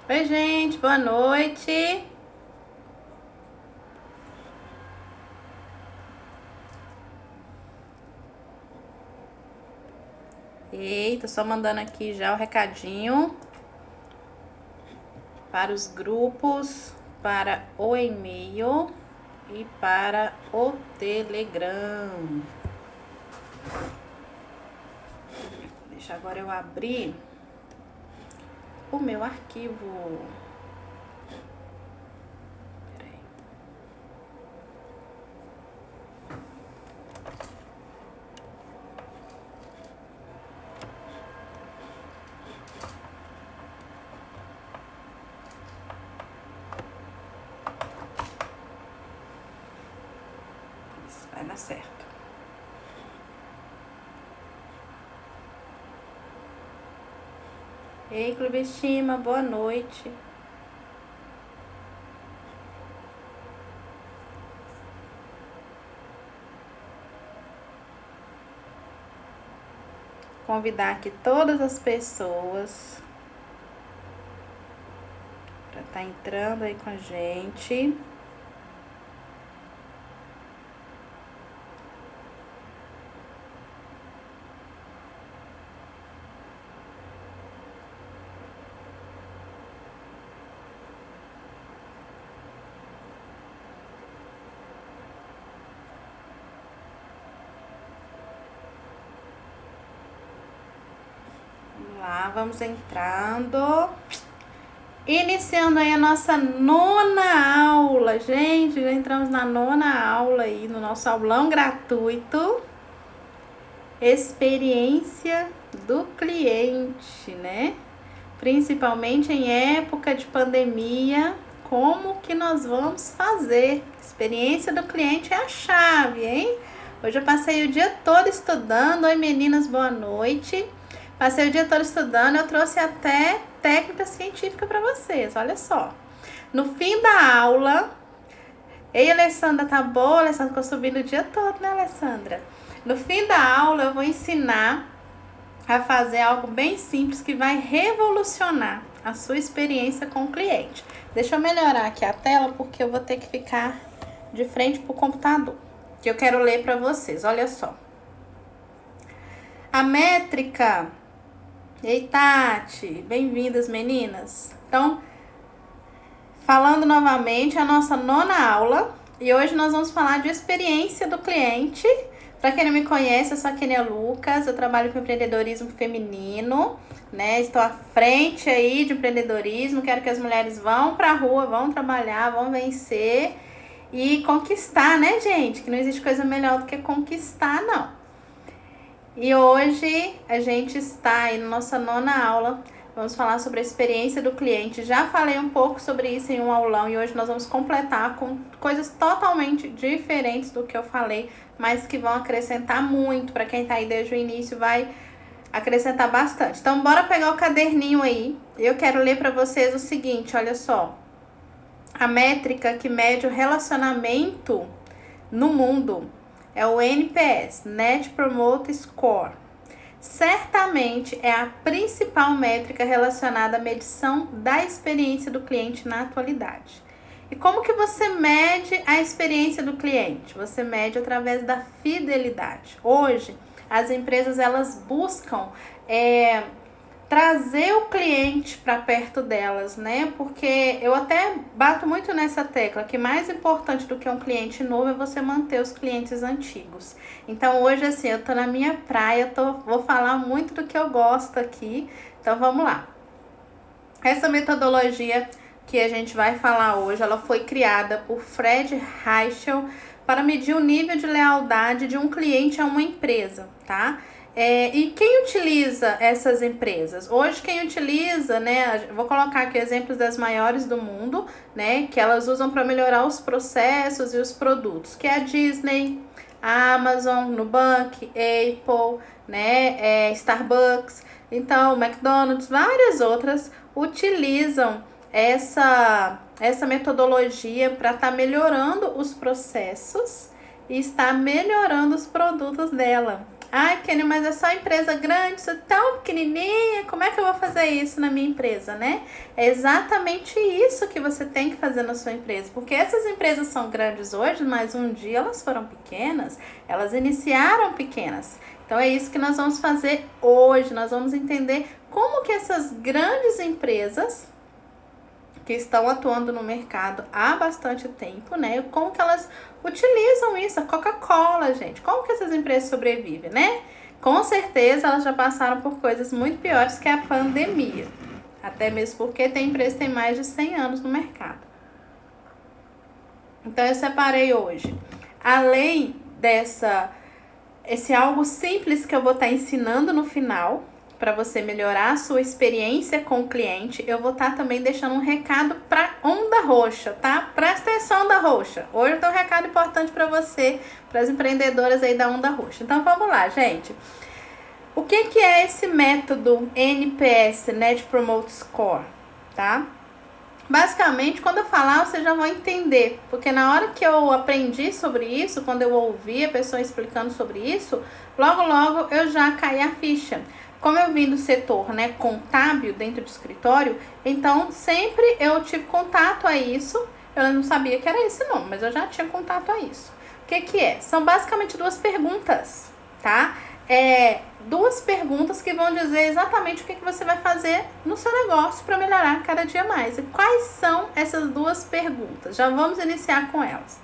Oi, gente, boa noite. Eita, só mandando aqui já o recadinho para os grupos, para o e-mail e para o Telegram. Deixa agora eu abrir o meu arquivo. Peraí. Isso vai dar certo. Ei, Clube Estima, boa noite. Convidar aqui todas as pessoas para estar entrando aí com a gente. Vamos lá, vamos entrando. Iniciando aí a nossa nona aula. Gente, já entramos na nona aula aí, no nosso aulão gratuito. Experiência do cliente, né? Principalmente em época de pandemia, como que nós vamos fazer? Experiência do cliente é a chave, hein? Hoje eu passei o dia todo estudando. Oi, meninas, boa noite. Passei o dia todo estudando, eu trouxe até técnica científica para vocês, olha só. No fim da aula, ei, Alessandra, tá boa? Alessandra ficou subindo o dia todo, né, Alessandra? No fim da aula, eu vou ensinar a fazer algo bem simples que vai revolucionar a sua experiência com o cliente. Deixa eu melhorar aqui a tela, porque eu vou ter que ficar de frente pro computador, que eu quero ler para vocês, olha só. A métrica... Ei, Tati, bem-vindas, meninas. Então, falando novamente, a nossa nona aula. E hoje nós vamos falar de experiência do cliente. Para quem não me conhece, eu sou a Kenia Lucas, eu trabalho com empreendedorismo feminino, né? Estou à frente aí de empreendedorismo, quero que as mulheres vão para a rua, vão trabalhar, vão vencer e conquistar, né, gente? Que não existe coisa melhor do que conquistar, não. E hoje a gente está aí na nossa nona aula, vamos falar sobre a experiência do cliente. Já falei um pouco sobre isso em um aulão e hoje nós vamos completar com coisas totalmente diferentes do que eu falei, mas que vão acrescentar muito. Para quem está aí desde o início, vai acrescentar bastante. Então, bora pegar o caderninho aí. Eu quero ler para vocês o seguinte, olha só. A métrica que mede o relacionamento no mundo é o NPS, Net Promoter Score. Certamente é a principal métrica relacionada à medição da experiência do cliente na atualidade. E como que você mede a experiência do cliente? Você mede através da fidelidade. Hoje, as empresas elas buscam trazer o cliente para perto delas, né? Porque eu até bato muito nessa tecla que mais importante do que um cliente novo é você manter os clientes antigos. Então hoje assim, eu tô na minha praia, vou falar muito do que eu gosto aqui. Então vamos lá. Essa metodologia que a gente vai falar hoje, ela foi criada por Fred Reichel para medir o nível de lealdade de um cliente a uma empresa, tá? E quem utiliza essas empresas? Hoje quem utiliza, né? Vou colocar aqui exemplos das maiores do mundo, né? Que elas usam para melhorar os processos e os produtos, que é a Disney, a Amazon, Nubank, Apple, né? Starbucks, então McDonald's, várias outras utilizam essa metodologia para estar melhorando os processos e estar melhorando os produtos dela. Ai, Kenny, mas é só empresa grande, isso é tão pequenininha, como é que eu vou fazer isso na minha empresa, né? É exatamente isso que você tem que fazer na sua empresa, porque essas empresas são grandes hoje, mas um dia elas foram pequenas, elas iniciaram pequenas. Então é isso que nós vamos fazer hoje, nós vamos entender como que essas grandes empresas que estão atuando no mercado há bastante tempo, né? Como que elas utilizam isso? A Coca-Cola, gente. Como que essas empresas sobrevivem, né? Com certeza elas já passaram por coisas muito piores que a pandemia. Até mesmo porque tem empresas que têm mais de 100 anos no mercado. Então eu separei hoje, além esse algo simples que eu vou estar ensinando no final, para você melhorar a sua experiência com o cliente, eu vou estar também deixando um recado para Onda Roxa, tá? Presta atenção, Onda Roxa. Hoje eu tenho um recado importante para você, para as empreendedoras aí da Onda Roxa. Então vamos lá, gente. O que é esse método NPS, Net Promoter Score, tá? Basicamente, quando eu falar, vocês já vão entender, porque na hora que eu aprendi sobre isso, quando eu ouvi a pessoa explicando sobre isso, logo eu já caí a ficha. Como eu vim do setor, né, contábil dentro do escritório, então sempre eu tive contato a isso. Eu não sabia que era esse nome, mas eu já tinha contato a isso. O que é? São basicamente duas perguntas, tá? Duas perguntas que vão dizer exatamente o que você vai fazer no seu negócio para melhorar cada dia mais. E quais são essas duas perguntas? Já vamos iniciar com elas.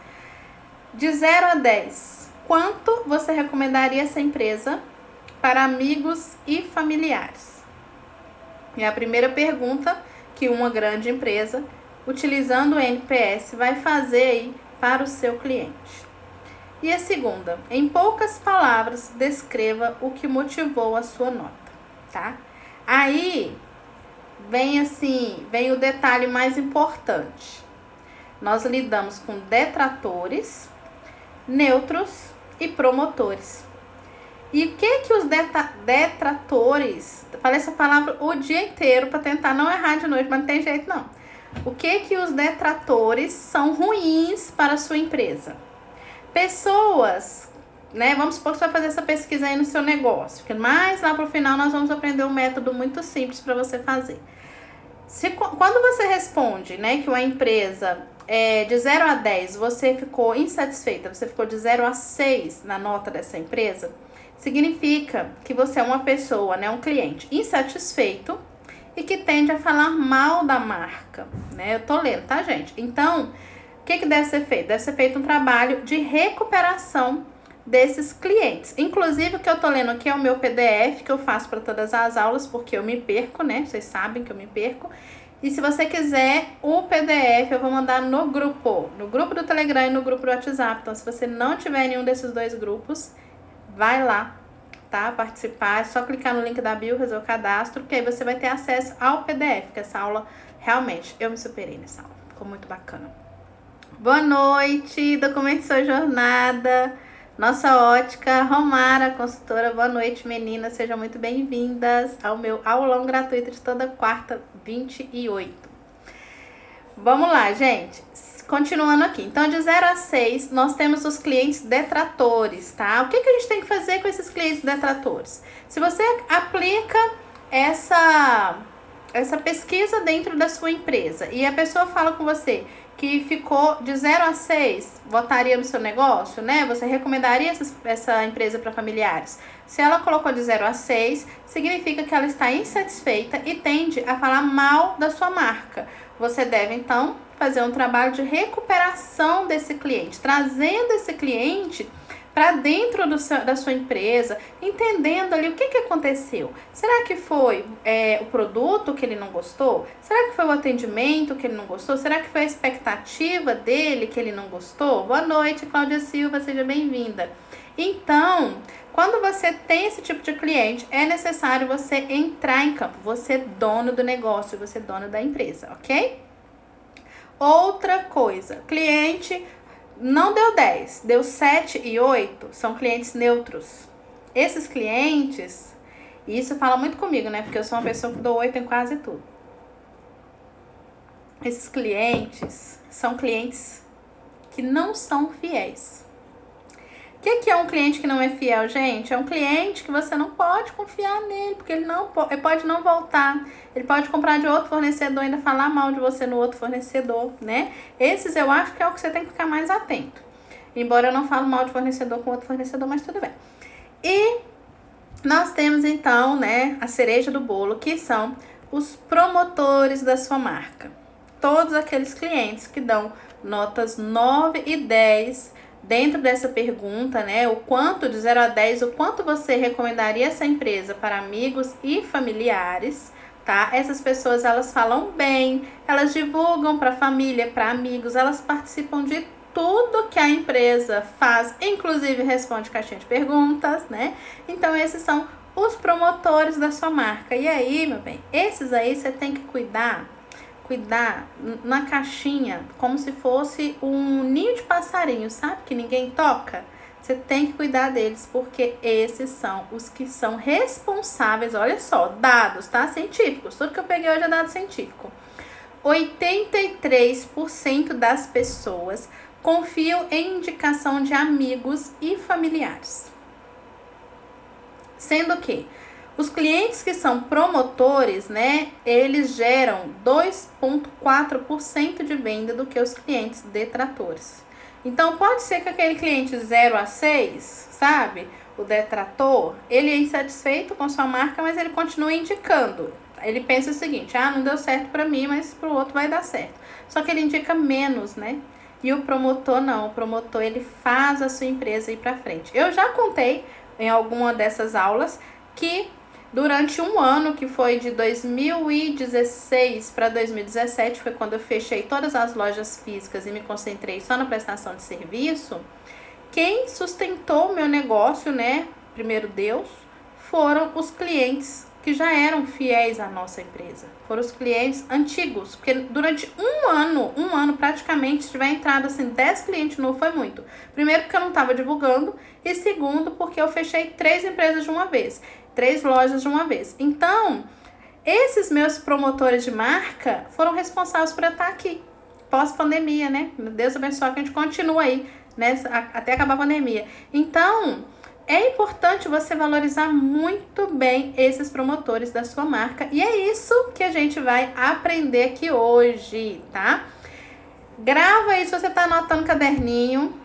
De 0 a 10, quanto você recomendaria essa empresa para amigos e familiares? É a primeira pergunta que uma grande empresa, utilizando o NPS, vai fazer aí para o seu cliente. E a segunda, em poucas palavras, descreva o que motivou a sua nota, tá? Aí vem o detalhe mais importante. Nós lidamos com detratores, neutros e promotores. E o que os detratores, falei essa palavra o dia inteiro para tentar não errar de noite, mas não tem jeito não. O que os detratores são ruins para a sua empresa? Pessoas, né? Vamos supor que você vai fazer essa pesquisa aí no seu negócio, que mais lá pro final nós vamos aprender um método muito simples para você fazer. Quando você responde, né, que uma empresa de 0 a 10 você ficou insatisfeita, você ficou de 0 a 6 na nota dessa empresa, significa que você é uma pessoa, né, um cliente insatisfeito e que tende a falar mal da marca, né? Eu tô lendo, tá, gente? Então, o que deve ser feito? Deve ser feito um trabalho de recuperação desses clientes. Inclusive, o que eu tô lendo aqui é o meu PDF, que eu faço para todas as aulas, porque eu me perco, né? Vocês sabem que eu me perco. E se você quiser o PDF, eu vou mandar no grupo do Telegram e no grupo do WhatsApp. Então, se você não tiver nenhum desses dois grupos, vai lá, tá? Participar. É só clicar no link da bio, fazer o cadastro, que aí você vai ter acesso ao PDF, que essa aula, realmente, eu me superei nessa aula. Ficou muito bacana. Boa noite, documente sua jornada. Nossa ótica, Romara, consultora. Boa noite, meninas. Sejam muito bem-vindas ao meu aulão gratuito de toda quarta, 28. Vamos lá, gente. Continuando aqui. Então, de 0 a 6, nós temos os clientes detratores, tá? O que a gente tem que fazer com esses clientes detratores? Se você aplica essa pesquisa dentro da sua empresa e a pessoa fala com você que ficou de 0 a 6, votaria no seu negócio, né? Você recomendaria essa empresa para familiares? Se ela colocou de 0 a 6, significa que ela está insatisfeita e tende a falar mal da sua marca. Você deve, então, fazer um trabalho de recuperação desse cliente, trazendo esse cliente para dentro da sua empresa, entendendo ali o que aconteceu. Será que foi o produto que ele não gostou? Será que foi o atendimento que ele não gostou? Será que foi a expectativa dele que ele não gostou? Boa noite, Cláudia Silva, seja bem-vinda. Então, quando você tem esse tipo de cliente, é necessário você entrar em campo. Você é dono do negócio, você é dono da empresa, ok? Outra coisa, cliente não deu 10, deu 7 e 8, são clientes neutros. Esses clientes, e isso fala muito comigo, né? Porque eu sou uma pessoa que dou 8 em quase tudo. Esses clientes são clientes que não são fiéis. que é um cliente que não é fiel, gente? É um cliente que você não pode confiar nele, porque ele pode não voltar, ele pode comprar de outro fornecedor e ainda falar mal de você no outro fornecedor, né? Esses eu acho que é o que você tem que ficar mais atento. Embora eu não falo mal de fornecedor com outro fornecedor, mas tudo bem. E nós temos então, né, a cereja do bolo, que são os promotores da sua marca. Todos aqueles clientes que dão notas 9 e 10 dentro dessa pergunta, né, o quanto de 0 a 10, o quanto você recomendaria essa empresa para amigos e familiares, tá? Essas pessoas, elas falam bem, elas divulgam para família, para amigos, elas participam de tudo que a empresa faz, inclusive responde caixinha de perguntas, né? Então esses são os promotores da sua marca. E aí, meu bem, esses aí você tem que cuidar na caixinha como se fosse um ninho de passarinho, sabe? Que ninguém toca. Você tem que cuidar deles, porque esses são os que são responsáveis, olha só, dados, tá? Científicos. Tudo que eu peguei hoje é dado científico. 83% das pessoas confiam em indicação de amigos e familiares. Sendo que os clientes que são promotores, né, eles geram 2,4% de venda do que os clientes detratores. Então, pode ser que aquele cliente 0 a 6, sabe? O detrator, ele é insatisfeito com sua marca, mas ele continua indicando. Ele pensa o seguinte, não deu certo para mim, mas para o outro vai dar certo. Só que ele indica menos, né? E o promotor não, o promotor ele faz a sua empresa ir para frente. Eu já contei em alguma dessas aulas que durante um ano, que foi de 2016 para 2017, foi quando eu fechei todas as lojas físicas e me concentrei só na prestação de serviço, quem sustentou o meu negócio, né, primeiro Deus, foram os clientes que já eram fiéis à nossa empresa. Foram os clientes antigos, porque durante um ano praticamente, se tiver entrado assim 10 clientes novos, foi muito. Primeiro porque eu não estava divulgando, e segundo porque eu fechei 3 empresas de uma vez, 3 lojas de uma vez. Então, esses meus promotores de marca foram responsáveis por eu estar aqui, pós-pandemia, né? Deus abençoe que a gente continua aí, né, até acabar a pandemia. Então, é importante você valorizar muito bem esses promotores da sua marca. E é isso que a gente vai aprender aqui hoje, tá? Grava aí se você tá anotando no caderninho.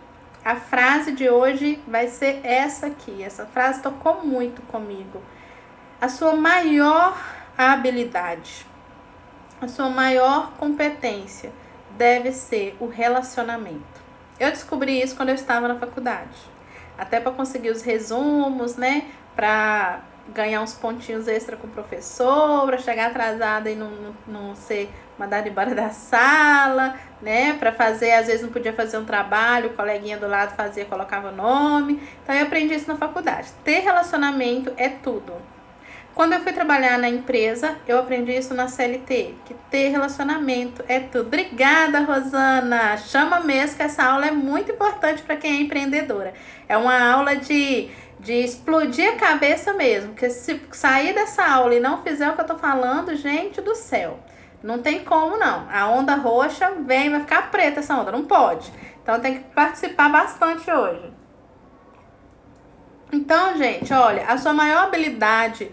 A frase de hoje vai ser essa aqui. Essa frase tocou muito comigo. A sua maior habilidade, a sua maior competência deve ser o relacionamento. Eu descobri isso quando eu estava na faculdade. Até para conseguir os resumos, né? Para ganhar uns pontinhos extra com o professor, para chegar atrasada e não ser mandada embora da sala, né? Para fazer, às vezes não podia fazer um trabalho, o coleguinha do lado fazia, colocava o nome. Então eu aprendi isso na faculdade. Ter relacionamento é tudo. Quando eu fui trabalhar na empresa, eu aprendi isso na CLT, que ter relacionamento é tudo. Obrigada, Rosana! Chama mesmo, que essa aula é muito importante para quem é empreendedora. É uma aula de explodir a cabeça mesmo, porque se sair dessa aula e não fizer o que eu tô falando, gente do céu, não tem como não. A onda roxa vem, vai ficar preta essa onda, não pode. Então tem que participar bastante hoje. Então, gente, olha, a sua maior habilidade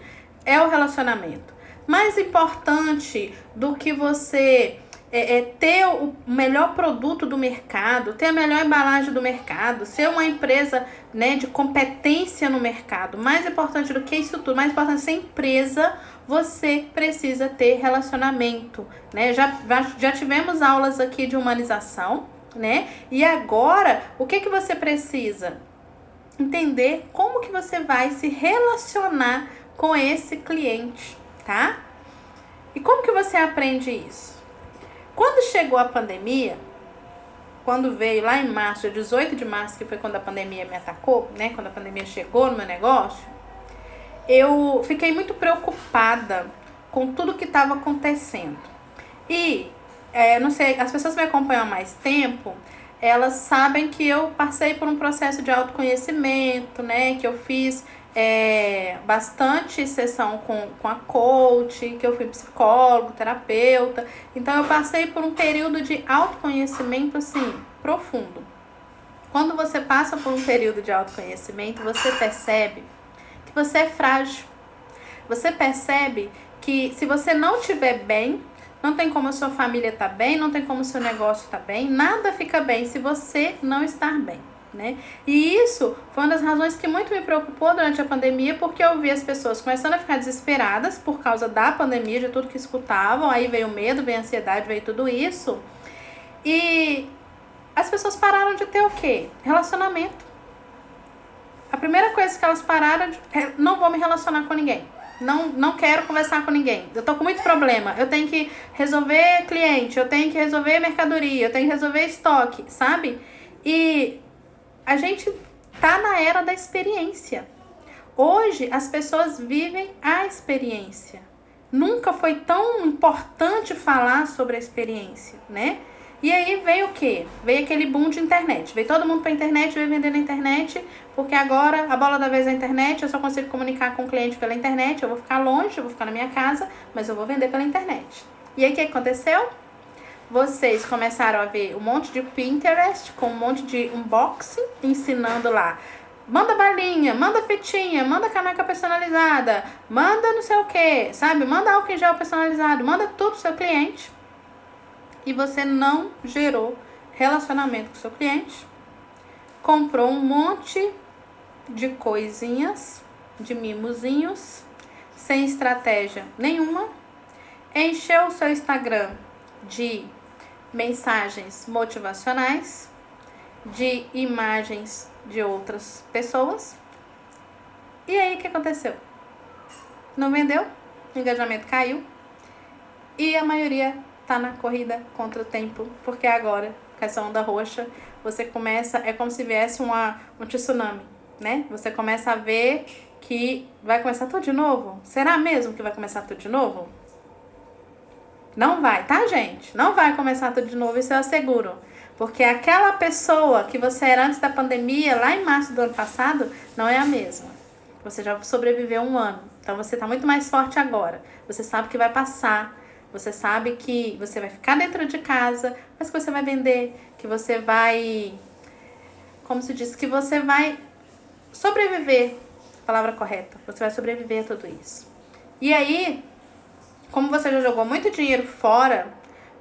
é o relacionamento. Mais importante do que você ter o melhor produto do mercado, ter a melhor embalagem do mercado, ser uma empresa, né, de competência no mercado. Mais importante do que isso tudo, mais importante ser empresa, você precisa ter relacionamento, né? Já tivemos aulas aqui de humanização, né? E agora, o que você precisa? Entender como que você vai se relacionar com esse cliente, tá? E como que você aprende isso? Quando chegou a pandemia, quando veio lá em março, dia 18 de março, que foi quando a pandemia me atacou, né? Quando a pandemia chegou no meu negócio, eu fiquei muito preocupada com tudo que estava acontecendo. E, não sei, as pessoas que me acompanham há mais tempo, elas sabem que eu passei por um processo de autoconhecimento, né? Que eu fiz bastante sessão com a coach, que eu fui psicólogo, terapeuta. Então eu passei por um período de autoconhecimento assim, profundo. Quando você passa por um período de autoconhecimento, você percebe que você é frágil. Você percebe que se você não estiver bem, não tem como a sua família estar bem, não tem como o seu negócio estar bem, nada fica bem se você não estar bem, né? E isso foi uma das razões que muito me preocupou durante a pandemia, porque eu vi as pessoas começando a ficar desesperadas por causa da pandemia, de tudo que escutavam, aí veio o medo, veio a ansiedade, veio tudo isso. E as pessoas pararam de ter o quê? Relacionamento. A primeira coisa que elas pararam é: não vou me relacionar com ninguém. Não quero conversar com ninguém. Eu tô com muito problema. Eu tenho que resolver cliente, eu tenho que resolver mercadoria, eu tenho que resolver estoque, sabe? E a gente tá na era da experiência. Hoje as pessoas vivem a experiência. Nunca foi tão importante falar sobre a experiência, né? E aí veio o quê? Veio aquele boom de internet. Veio todo mundo pra internet, veio vender na internet, porque agora a bola da vez é a internet, eu só consigo comunicar com o cliente pela internet, eu vou ficar longe, eu vou ficar na minha casa, mas eu vou vender pela internet. E aí o que aconteceu? Vocês começaram a ver um monte de Pinterest com um monte de unboxing ensinando lá. Manda balinha, manda fitinha, manda caneca personalizada, manda não sei o que, sabe? Manda álcool em gel personalizado, manda tudo pro seu cliente. E você não gerou relacionamento com o seu cliente, comprou um monte de coisinhas, de mimozinhos, sem estratégia nenhuma, encheu o seu Instagram de mensagens motivacionais, de imagens de outras pessoas. E aí o que aconteceu? Não vendeu, o engajamento caiu e a maioria tá na corrida contra o tempo, porque agora, com essa onda roxa, você começa, é como se viesse um tsunami, né? Você começa a ver que vai começar tudo de novo. Será mesmo que vai começar tudo de novo? Não vai, tá, gente? Não vai começar tudo de novo, isso eu asseguro. Porque aquela pessoa que você era antes da pandemia, lá em março do ano passado, não é a mesma. Você já sobreviveu um ano, então você tá muito mais forte agora. Você sabe que vai passar. Você sabe que você vai ficar dentro de casa, mas que você vai vender, que você vai, como se diz, que você vai sobreviver, palavra correta, você vai sobreviver a tudo isso. E aí, como você já jogou muito dinheiro fora,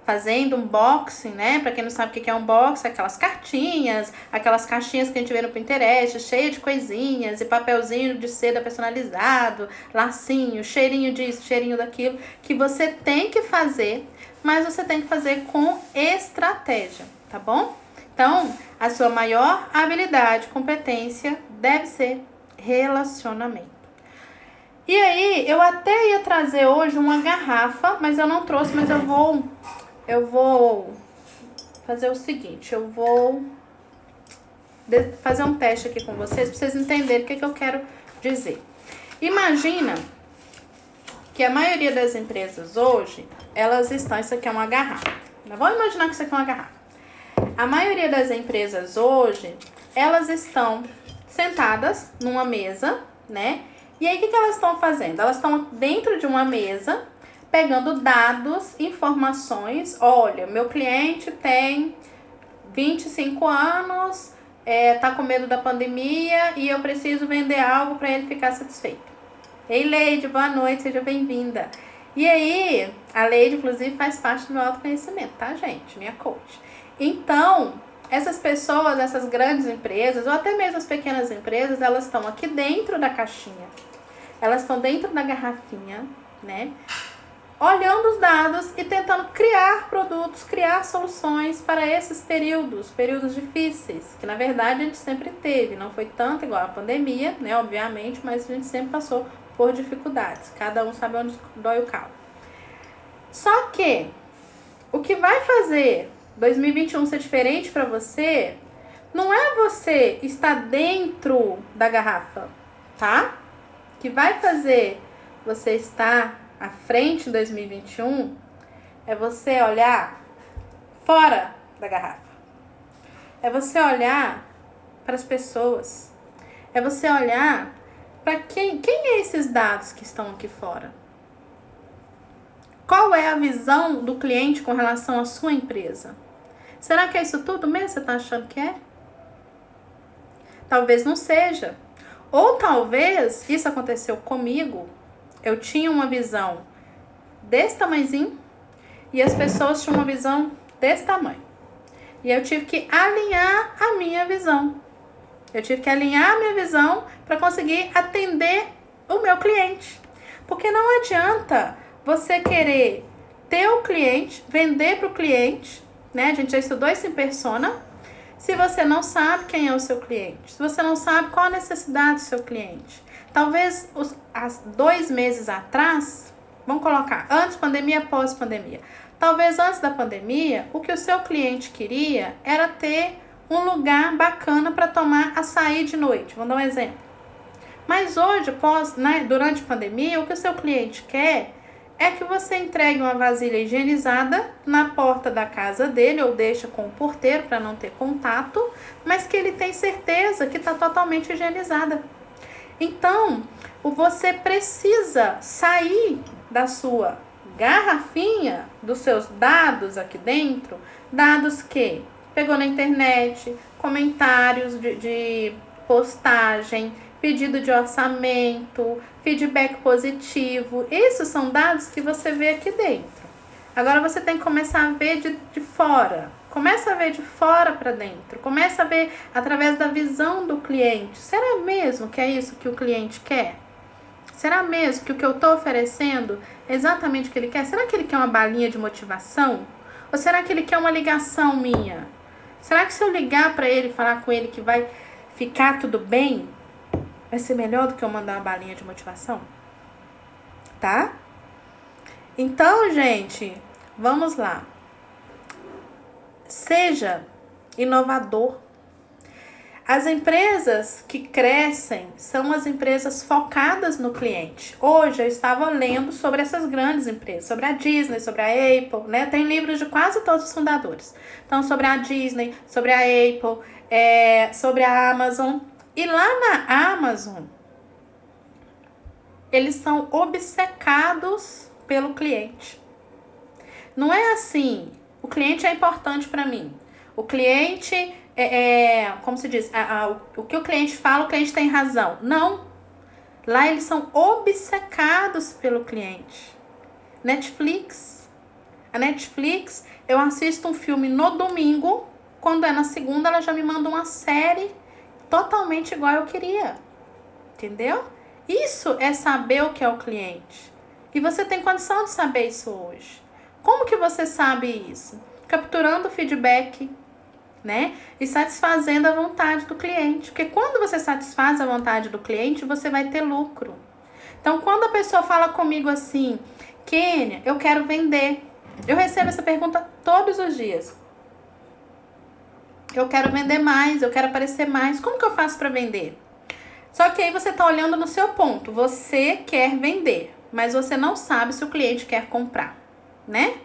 fazendo unboxing, né? Pra quem não sabe o que é unboxing, aquelas cartinhas, aquelas caixinhas que a gente vê no Pinterest, cheia de coisinhas e papelzinho de seda personalizado, lacinho, cheirinho disso, cheirinho daquilo, que você tem que fazer, mas você tem que fazer com estratégia, tá bom? Então, a sua maior habilidade, competência deve ser relacionamento. E aí, eu até ia trazer hoje uma garrafa, mas eu não trouxe, mas eu vou fazer o seguinte, eu vou fazer um teste aqui com vocês, para vocês entenderem o que eu quero dizer. Imagina que a maioria das empresas hoje, elas estão, isso aqui é uma garrafa, vamos imaginar que isso aqui é uma garrafa. A maioria das empresas hoje, elas estão sentadas numa mesa, né? E aí, o que elas estão fazendo? Elas estão dentro de uma mesa, pegando dados, informações. Olha, meu cliente tem 25 anos, tá com medo da pandemia e eu preciso vender algo para ele ficar satisfeito. Ei, Leide, boa noite, seja bem-vinda. E aí, a Leide, inclusive, faz parte do meu autoconhecimento, tá, gente? Minha coach. Então, essas pessoas, essas grandes empresas, ou até mesmo as pequenas empresas, elas estão aqui dentro da caixinha. Elas estão dentro da garrafinha, né? Olhando os dados e tentando criar produtos, criar soluções para esses períodos difíceis, que na verdade a gente sempre teve, não foi tanto igual a pandemia, né, obviamente, mas a gente sempre passou por dificuldades, cada um sabe onde dói o calo. Só que o que vai fazer 2021 ser diferente para você, não é você estar dentro da garrafa, tá? O que vai fazer você estar à frente em 2021 é você olhar fora da garrafa. É você olhar para as pessoas. É você olhar para quem é esses dados que estão aqui fora. Qual é a visão do cliente com relação à sua empresa? Será que é isso tudo mesmo que você está achando que é? talvez não seja. Ou talvez, isso aconteceu comigo, eu tinha uma visão desse tamanhozinho e as pessoas tinham uma visão desse tamanho. E eu tive que alinhar a minha visão. Eu tive que alinhar a minha visão para conseguir atender o meu cliente. Porque não adianta você querer ter o cliente, vender para o cliente, né? A gente já estudou isso em persona. Se você não sabe quem é o seu cliente, se você não sabe qual a necessidade do seu cliente. Talvez há 2 meses atrás, vamos colocar, antes pandemia, pós pandemia. Talvez antes da pandemia, o que o seu cliente queria era ter um lugar bacana para tomar açaí de noite. Vou dar um exemplo. Mas hoje, durante a pandemia, o que o seu cliente quer é que você entregue uma vasilha higienizada na porta da casa dele ou deixa com o porteiro para não ter contato, mas que ele tem certeza que está totalmente higienizada. Então, você precisa sair da sua garrafinha, dos seus dados aqui dentro, dados que pegou na internet, comentários de postagem, pedido de orçamento, feedback positivo. Esses são dados que você vê aqui dentro. Agora você tem que começar a ver de fora. Começa a ver de fora para dentro. Começa a ver através da visão do cliente. Será mesmo que é isso que o cliente quer? Será mesmo que o que eu estou oferecendo é exatamente o que ele quer? Será que ele quer uma balinha de motivação? Ou será que ele quer uma ligação minha? Será que se eu ligar para ele e falar com ele que vai ficar tudo bem, vai ser melhor do que eu mandar uma balinha de motivação? Tá? Então, gente, vamos lá. Seja inovador. As empresas que crescem são as empresas focadas no cliente. Hoje eu estava lendo sobre essas grandes empresas, sobre a Disney, sobre a Apple, né? Tem livros de quase todos os fundadores. Então, sobre a Disney, sobre a Apple, sobre a Amazon. E lá na Amazon, eles são obcecados pelo cliente. Não é assim, o cliente é importante para mim. O cliente, como se diz, o que o cliente fala, o cliente tem razão. Não. Lá eles são obcecados pelo cliente. Netflix. A Netflix, eu assisto um filme no domingo, quando é na segunda ela já me manda uma série totalmente igual eu queria. Entendeu? Isso é saber o que é o cliente. E você tem condição de saber isso hoje. Como que você sabe isso? Capturando o feedback, né? E satisfazendo a vontade do cliente. Porque quando você satisfaz a vontade do cliente, você vai ter lucro. Então, quando a pessoa fala comigo assim, Kênia, eu quero vender. Eu recebo essa pergunta todos os dias. Eu quero vender mais, eu quero aparecer mais. Como que eu faço para vender? Só que aí você está olhando no seu ponto. Você quer vender, mas você não sabe se o cliente quer comprar, né?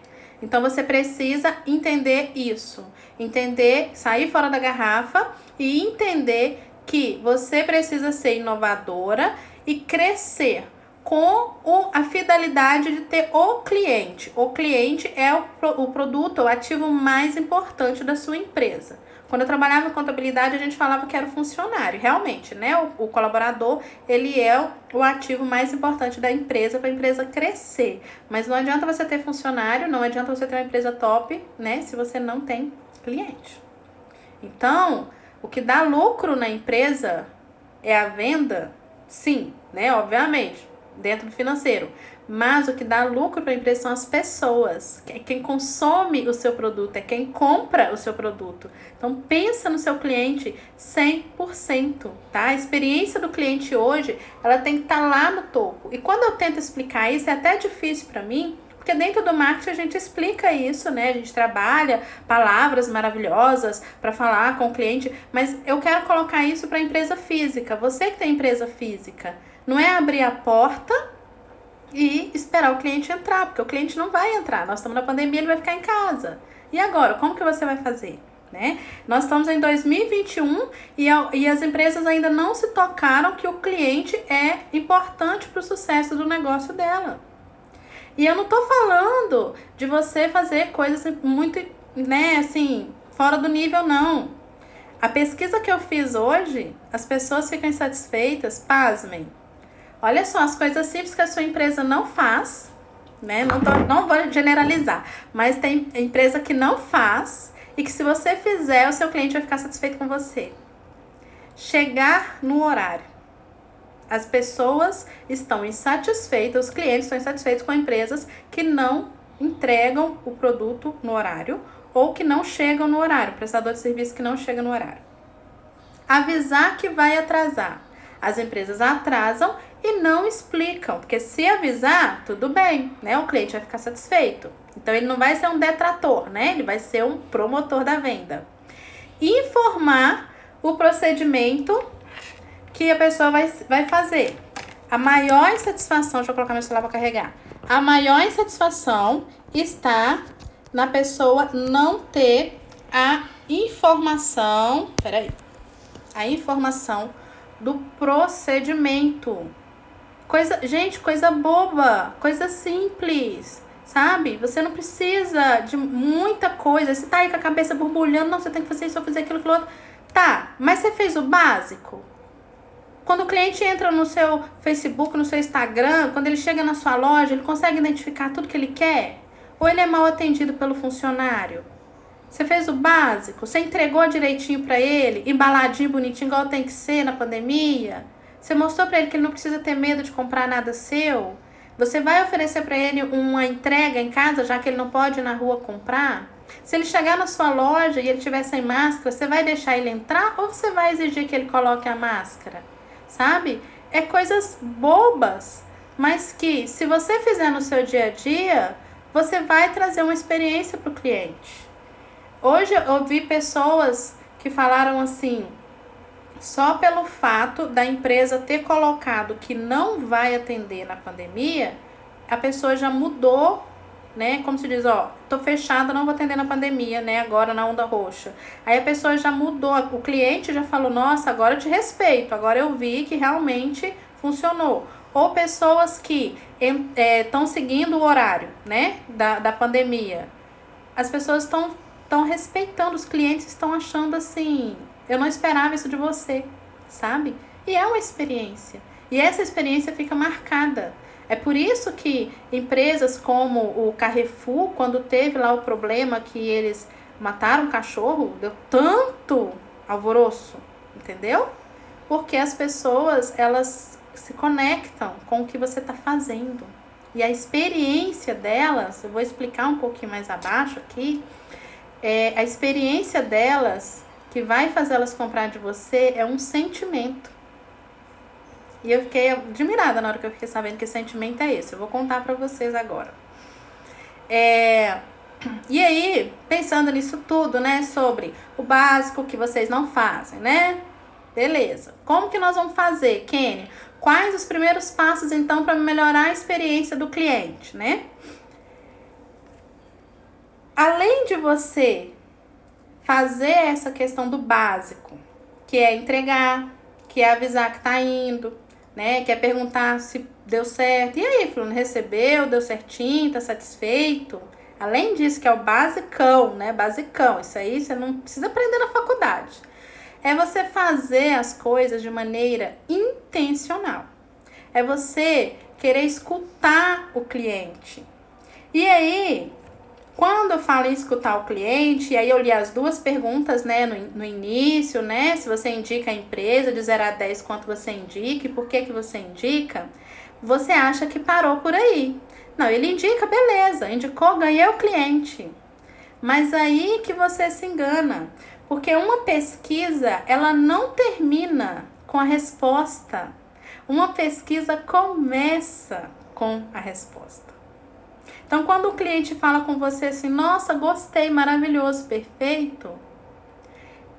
Então você precisa entender isso. Entender, sair fora da garrafa e entender que você precisa ser inovadora e crescer com a fidelidade de ter o cliente. O cliente é o produto, o ativo mais importante da sua empresa. Quando eu trabalhava em contabilidade, a gente falava que era o funcionário. Realmente, né? O colaborador, ele é o ativo mais importante da empresa para a empresa crescer. Mas não adianta você ter funcionário, não adianta você ter uma empresa top, né? Se você não tem cliente. Então, o que dá lucro na empresa é a venda? Sim, né? Obviamente, dentro do financeiro. Mas o que dá lucro para a empresa são as pessoas. É quem consome o seu produto, é quem compra o seu produto. Então, pensa no seu cliente 100%, tá? A experiência do cliente hoje, ela tem que estar lá no topo. E quando eu tento explicar isso, é até difícil para mim, porque dentro do marketing a gente explica isso, né? A gente trabalha palavras maravilhosas para falar com o cliente, mas eu quero colocar isso para a empresa física. Você que tem empresa física, não é abrir a porta e esperar o cliente entrar, porque o cliente não vai entrar. Nós estamos na pandemia, ele vai ficar em casa. E agora, como que você vai fazer? Né? Nós estamos em 2021 e as empresas ainda não se tocaram que o cliente é importante para o sucesso do negócio dela. E eu não tô falando de você fazer coisas muito, né, assim, fora do nível, não. A pesquisa que eu fiz hoje, as pessoas ficam insatisfeitas, pasmem. Olha só, as coisas simples que a sua empresa não faz, né? Não vou generalizar, mas tem empresa que não faz e que se você fizer, o seu cliente vai ficar satisfeito com você. Chegar no horário. As pessoas estão insatisfeitas, os clientes estão insatisfeitos com empresas que não entregam o produto no horário ou que não chegam no horário, prestador de serviço que não chega no horário. Avisar que vai atrasar. As empresas atrasam e não explicam, porque se avisar, tudo bem, né? O cliente vai ficar satisfeito. Então ele não vai ser um detrator, né? Ele vai ser um promotor da venda. Informar o procedimento que a pessoa vai fazer. A maior insatisfação, deixa eu colocar meu celular para carregar. A maior insatisfação está na pessoa não ter a informação, a informação do procedimento. Coisa boba, coisa simples, sabe? Você não precisa de muita coisa. Você tá aí com a cabeça borbulhando, não, você tem que fazer isso, eu fazer aquilo outro. Tá, mas você fez o básico? Quando o cliente entra no seu Facebook, no seu Instagram, quando ele chega na sua loja, ele consegue identificar tudo que ele quer? Ou ele é mal atendido pelo funcionário? Você fez o básico? Você entregou direitinho para ele, embaladinho, bonitinho, igual tem que ser na pandemia? Você mostrou para ele que ele não precisa ter medo de comprar nada seu? Você vai oferecer para ele uma entrega em casa, já que ele não pode ir na rua comprar? Se ele chegar na sua loja e ele estiver sem máscara, você vai deixar ele entrar ou você vai exigir que ele coloque a máscara? Sabe? É coisas bobas, mas que se você fizer no seu dia a dia, você vai trazer uma experiência para o cliente. Hoje eu ouvi pessoas que falaram assim, só pelo fato da empresa ter colocado que não vai atender na pandemia, a pessoa já mudou, né? Como se diz, ó, tô fechada, não vou atender na pandemia, né? Agora na onda roxa. Aí a pessoa já mudou, o cliente já falou, nossa, agora eu te respeito, agora eu vi que realmente funcionou. Ou pessoas que estão seguindo o horário, né? Da pandemia. As pessoas estão respeitando, os clientes estão achando assim, eu não esperava isso de você, sabe? E é uma experiência. E essa experiência fica marcada. É por isso que empresas como o Carrefour, quando teve lá o problema que eles mataram um cachorro, deu tanto alvoroço, entendeu? Porque as pessoas, elas se conectam com o que você está fazendo. E a experiência delas, eu vou explicar um pouquinho mais abaixo aqui, a experiência delas que vai fazer elas comprar de você é um sentimento. E eu fiquei admirada na hora que eu fiquei sabendo que sentimento é esse. Eu vou contar pra vocês agora. E aí, pensando nisso tudo, né, sobre o básico que vocês não fazem, né? Beleza. Como que nós vamos fazer, Kenny? Quais os primeiros passos, então, para melhorar a experiência do cliente, né? Além de você fazer essa questão do básico, que é entregar, que é avisar que tá indo, né? Que é perguntar se deu certo. E aí, fulano, recebeu, deu certinho, tá satisfeito? Além disso, que é o basicão, né? Basicão. Isso aí você não precisa aprender na faculdade. É você fazer as coisas de maneira intencional. É você querer escutar o cliente. E aí, quando eu falo em escutar o cliente, e aí eu li as duas perguntas, né, no início, né, se você indica a empresa, de 0 a 10, quanto você indica e por que você indica, você acha que parou por aí. Não, ele indica, beleza, indicou, ganhei o cliente. Mas aí que você se engana, porque uma pesquisa, ela não termina com a resposta. Uma pesquisa começa com a resposta. Então, quando o cliente fala com você assim, nossa, gostei, maravilhoso, perfeito,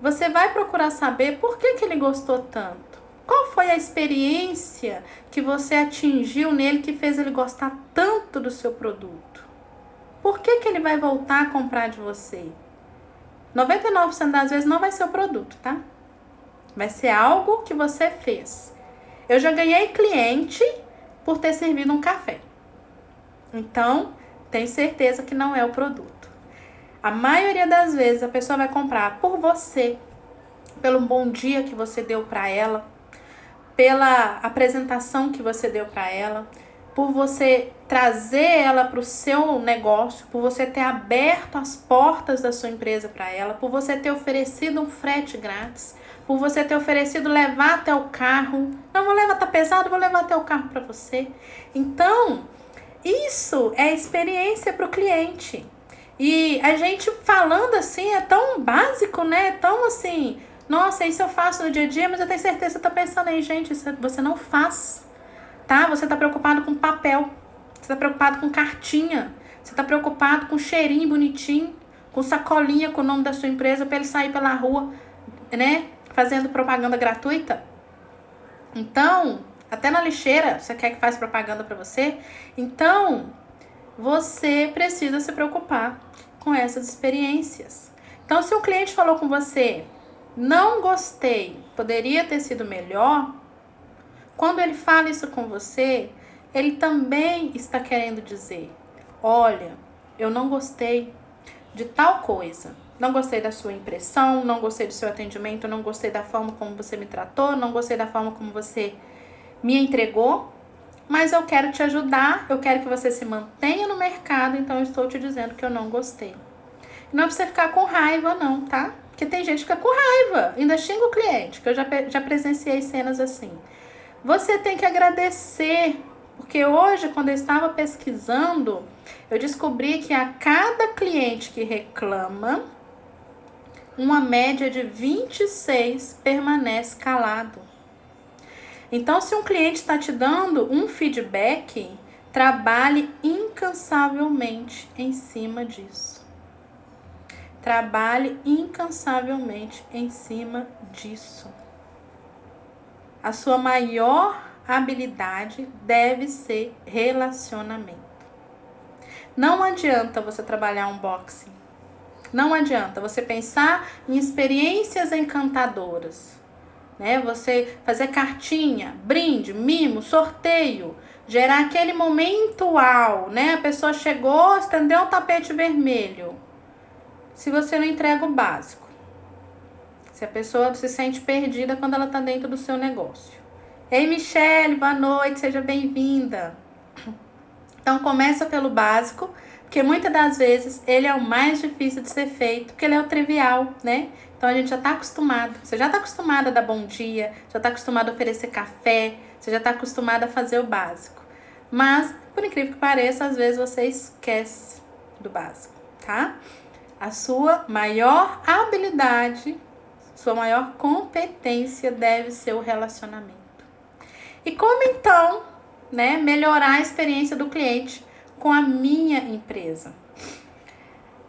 você vai procurar saber por que ele gostou tanto. Qual foi a experiência que você atingiu nele que fez ele gostar tanto do seu produto? Por que ele vai voltar a comprar de você? 99% das vezes não vai ser o produto, tá? Vai ser algo que você fez. Eu já ganhei cliente por ter servido um café. Então, tenho certeza que não é o produto. A maioria das vezes a pessoa vai comprar por você, pelo bom dia que você deu para ela, pela apresentação que você deu para ela, por você trazer ela para o seu negócio, por você ter aberto as portas da sua empresa para ela, por você ter oferecido um frete grátis, por você ter oferecido levar até o carro. Não, vou levar, tá pesado, vou levar até o carro para você. Então, isso é experiência para o cliente. E a gente falando assim é tão básico, né? Tão assim, nossa, isso eu faço no dia a dia, mas eu tenho certeza que você tá pensando aí, gente, isso você não faz, tá? Você tá preocupado com papel, você tá preocupado com cartinha, você tá preocupado com cheirinho bonitinho, com sacolinha com o nome da sua empresa para ele sair pela rua, né? Fazendo propaganda gratuita. Então, até na lixeira, você quer que faça propaganda para você? Então, você precisa se preocupar com essas experiências. Então, se um cliente falou com você, não gostei, poderia ter sido melhor, quando ele fala isso com você, ele também está querendo dizer, olha, eu não gostei de tal coisa. Não gostei da sua impressão, não gostei do seu atendimento, não gostei da forma como você me tratou, não gostei da forma como você me entregou, mas eu quero te ajudar, eu quero que você se mantenha no mercado, então eu estou te dizendo que eu não gostei. Não precisa ficar com raiva não, tá? Porque tem gente que fica com raiva, ainda xinga o cliente, que eu já presenciei cenas assim. Você tem que agradecer, porque hoje, quando eu estava pesquisando, eu descobri que a cada cliente que reclama, uma média de 26 permanece calado. Então, se um cliente está te dando um feedback, trabalhe incansavelmente em cima disso. Trabalhe incansavelmente em cima disso. A sua maior habilidade deve ser relacionamento. Não adianta você trabalhar unboxing. Não adianta você pensar em experiências encantadoras, né? Você fazer cartinha, brinde, mimo, sorteio, gerar aquele momento uau, né? A pessoa chegou, estendeu um tapete vermelho. Se você não entrega o básico, se a pessoa se sente perdida quando ela está dentro do seu negócio. Ei, Michele, boa noite, seja bem-vinda. Então, começa pelo básico, porque muitas das vezes ele é o mais difícil de ser feito, porque ele é o trivial, né? Então, a gente já está acostumado. Você já está acostumada a dar bom dia, já está acostumado a oferecer café, você já está acostumada a fazer o básico. Mas, por incrível que pareça, às vezes você esquece do básico, tá? A sua maior habilidade, sua maior competência deve ser o relacionamento. E como então, né, melhorar a experiência do cliente com a minha empresa?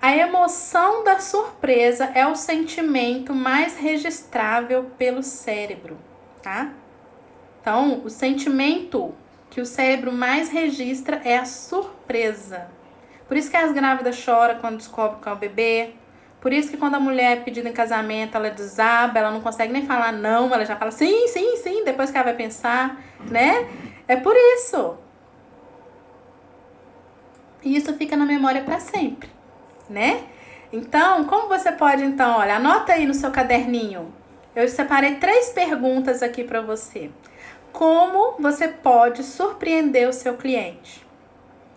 A emoção da surpresa é o sentimento mais registrável pelo cérebro, tá? Então, o sentimento que o cérebro mais registra é a surpresa. Por isso que as grávidas choram quando descobrem que é o bebê. Por isso que quando a mulher é pedida em casamento, ela desaba, ela não consegue nem falar não, ela já fala sim, sim, sim, depois que ela vai pensar, né? É por isso. E isso fica na memória para sempre, né? Então, como você pode, então, olha, anota aí no seu caderninho. Eu separei 3 perguntas aqui para você. Como você pode surpreender o seu cliente?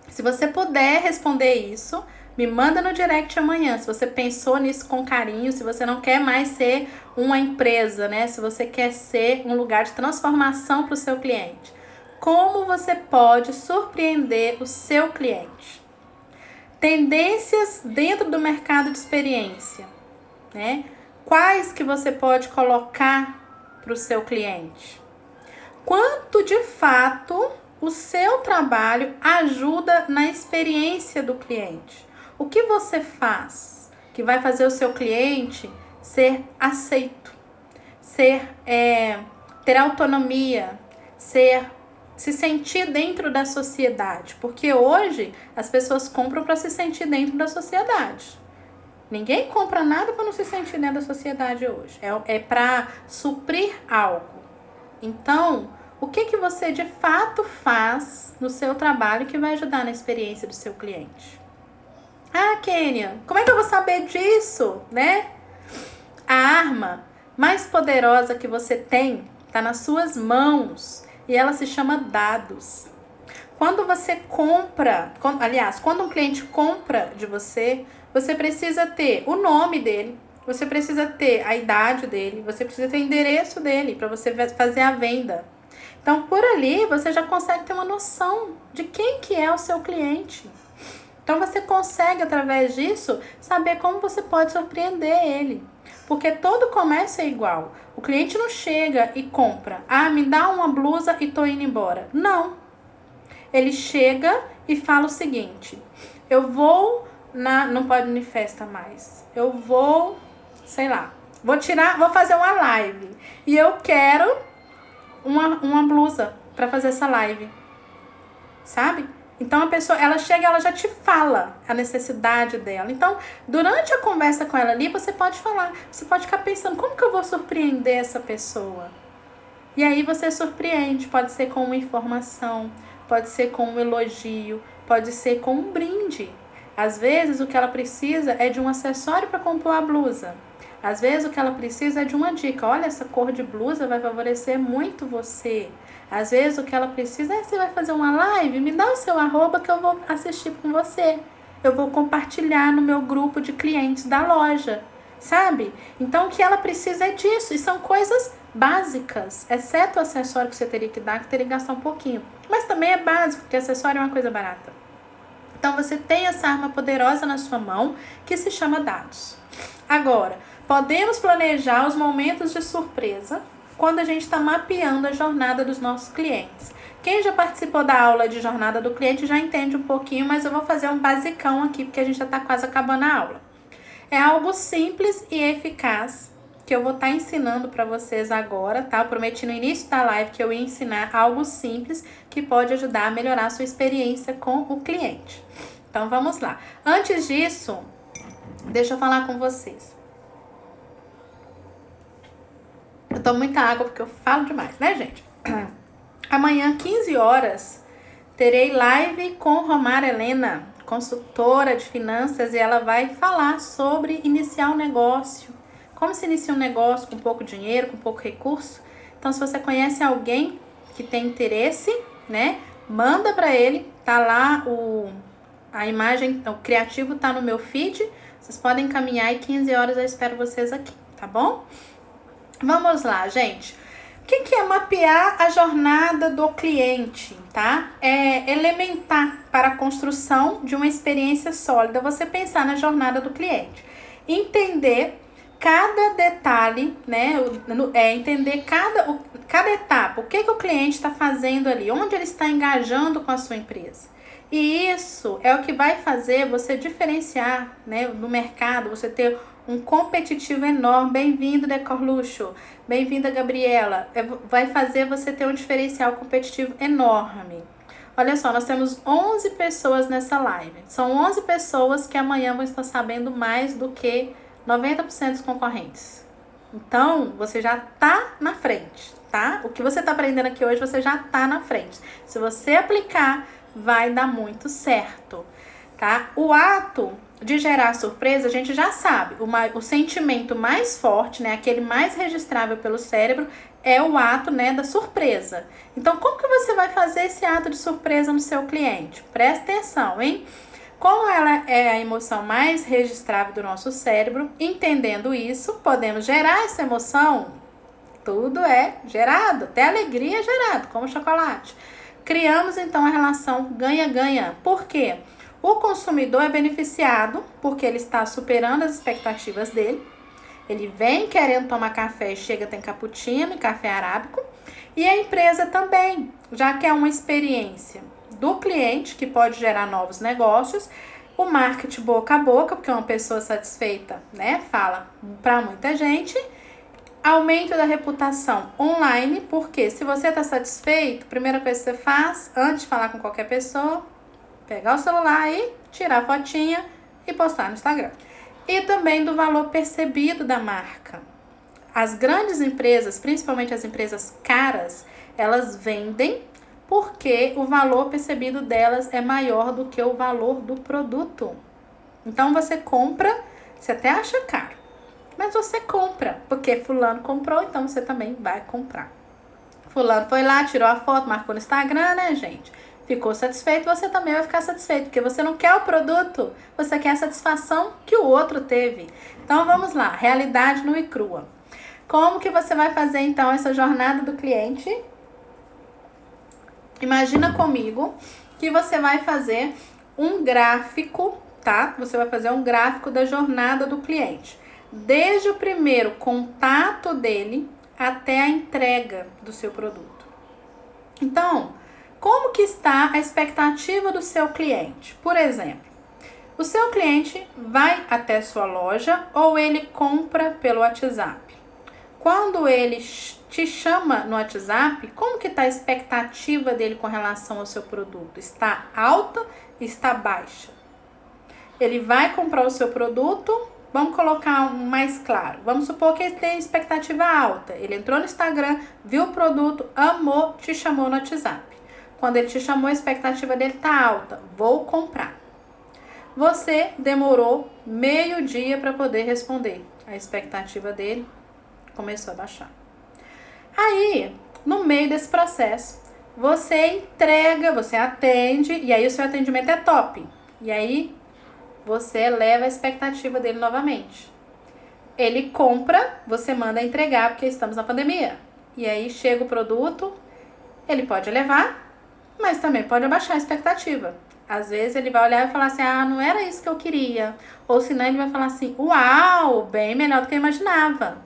Se você puder responder isso, me manda no direct amanhã. Se você pensou nisso com carinho, se você não quer mais ser uma empresa, né? Se você quer ser um lugar de transformação para o seu cliente. Como você pode surpreender o seu cliente? Tendências dentro do mercado de experiência, né? Quais que você pode colocar para o seu cliente? Quanto de fato o seu trabalho ajuda na experiência do cliente? O que você faz que vai fazer o seu cliente ser aceito, ter autonomia, se sentir dentro da sociedade? Porque hoje as pessoas compram para se sentir dentro da sociedade. Ninguém compra nada para não se sentir dentro da sociedade hoje. É para suprir algo. Então, o que você de fato faz no seu trabalho que vai ajudar na experiência do seu cliente? Ah, Kênia, como é que eu vou saber disso, né? A Arma mais poderosa que você tem está nas suas mãos e ela se chama dados. Quando você compra, quando um cliente compra de você, você precisa ter o nome dele, você precisa ter a idade dele, você precisa ter o endereço dele para você fazer a venda. Então, por ali, você já consegue ter uma noção de quem que é o seu cliente. Então, você consegue, através disso, saber como você pode surpreender ele. Porque todo comércio é igual. O cliente não chega e compra. Ah, me dá uma blusa e tô indo embora. Não. Ele chega e fala o seguinte: eu vou não pode ir em festa mais. Eu vou, sei lá, vou fazer uma live. E eu quero uma blusa para fazer essa live. Sabe? Então a pessoa, ela chega e ela já te fala a necessidade dela. Então, durante a conversa com ela ali, você pode falar, você pode ficar pensando, como que eu vou surpreender essa pessoa? E aí você surpreende, pode ser com uma informação, pode ser com um elogio, pode ser com um brinde. Às vezes o que ela precisa é de um acessório para compor a blusa. Às vezes o que ela precisa é de uma dica. Olha, essa cor de blusa vai favorecer muito você. Às vezes o que ela precisa é: você vai fazer uma live, me dá o seu @ que eu vou assistir com você. Eu vou compartilhar no meu grupo de clientes da loja, sabe? Então o que ela precisa é disso. E são coisas básicas, exceto o acessório que você teria que dar, que teria que gastar um pouquinho. Mas também é básico, porque acessório é uma coisa barata. Então você tem essa arma poderosa na sua mão, que se chama dados. Agora, podemos planejar os momentos de surpresa quando a gente está mapeando a jornada dos nossos clientes. Quem já participou da aula de jornada do cliente já entende um pouquinho, mas eu vou fazer um basicão aqui, porque a gente já está quase acabando a aula. É algo simples e eficaz que eu vou estar ensinando para vocês agora, tá? Eu prometi no início da live que eu ia ensinar algo simples que pode ajudar a melhorar a sua experiência com o cliente. Então, vamos lá. Antes disso, deixa eu falar com vocês. Eu tomo muita água porque eu falo demais, né, gente? Amanhã, 15 horas, terei live com Romara Helena, consultora de finanças, e ela vai falar sobre iniciar um negócio. Como se inicia um negócio com pouco dinheiro, com pouco recurso. Então, se você conhece alguém que tem interesse, né, manda para ele. Tá lá a imagem, o criativo tá no meu feed. Vocês podem encaminhar e 15 horas eu espero vocês aqui, tá bom? Vamos lá, gente. O que é mapear a jornada do cliente, tá? É elementar para a construção de uma experiência sólida você pensar na jornada do cliente. Entender cada detalhe, né? Entender cada etapa. O que o cliente está fazendo ali, onde ele está engajando com a sua empresa. E isso é o que vai fazer você diferenciar, né, no mercado, você ter um competitivo enorme. Bem-vindo, Decor Luxo. Bem-vinda, Gabriela. Vai fazer você ter um diferencial competitivo enorme. Olha só, nós temos 11 pessoas nessa live. São 11 pessoas que amanhã vão estar sabendo mais do que 90% dos concorrentes. Então, você já tá na frente, tá? O que você tá aprendendo aqui hoje, você já tá na frente. Se você aplicar, vai dar muito certo, tá? O ato de gerar surpresa, a gente já sabe. O sentimento mais forte, né, aquele mais registrável pelo cérebro, é o ato, né, da surpresa. Então, como que você vai fazer esse ato de surpresa no seu cliente? Presta atenção, hein? Como ela é a emoção mais registrável do nosso cérebro, entendendo isso, podemos gerar essa emoção. Tudo é gerado, até alegria é gerado, como chocolate. Criamos, então, a relação ganha-ganha. Por quê? O consumidor é beneficiado porque ele está superando as expectativas dele. Ele vem querendo tomar café e chega, tem cappuccino e café arábico. E a empresa também, já que é uma experiência do cliente que pode gerar novos negócios. O marketing boca a boca, porque uma pessoa satisfeita, né, fala para muita gente. Aumento da reputação online, porque se você está satisfeito, a primeira coisa que você faz, antes de falar com qualquer pessoa, pegar o celular e tirar a fotinha e postar no Instagram. E também do valor percebido da marca. As grandes empresas, principalmente as empresas caras, elas vendem porque o valor percebido delas é maior do que o valor do produto. Então você compra, você até acha caro. Mas você compra, porque fulano comprou, então você também vai comprar. Fulano foi lá, tirou a foto, marcou no Instagram, né, gente? Ficou satisfeito, você também vai ficar satisfeito, porque você não quer o produto, você quer a satisfação que o outro teve. Então vamos lá, realidade nua e crua. Como que você vai fazer então essa jornada do cliente? Imagina comigo que você vai fazer um gráfico, tá? Você vai fazer um gráfico da jornada do cliente. Desde o primeiro contato dele até a entrega do seu produto. Então, como que está a expectativa do seu cliente? Por exemplo, o seu cliente vai até sua loja ou ele compra pelo WhatsApp? Quando ele te chama no WhatsApp, como que está a expectativa dele com relação ao seu produto? Está alta? Está baixa? Ele vai comprar o seu produto, vamos colocar um mais claro. Vamos supor que ele tem expectativa alta. Ele entrou no Instagram, viu o produto, amou, te chamou no WhatsApp. Quando ele te chamou, a expectativa dele está alta. Vou comprar. Você demorou meio dia para poder responder. A expectativa dele começou a baixar. Aí, no meio desse processo, você entrega, você atende, e aí o seu atendimento é top. E aí, você eleva a expectativa dele novamente. Ele compra, você manda entregar, porque estamos na pandemia. E aí, chega o produto, ele pode levar, mas também pode abaixar a expectativa. Às vezes, ele vai olhar e falar assim, não era isso que eu queria. Ou senão, ele vai falar assim, uau, bem melhor do que eu imaginava.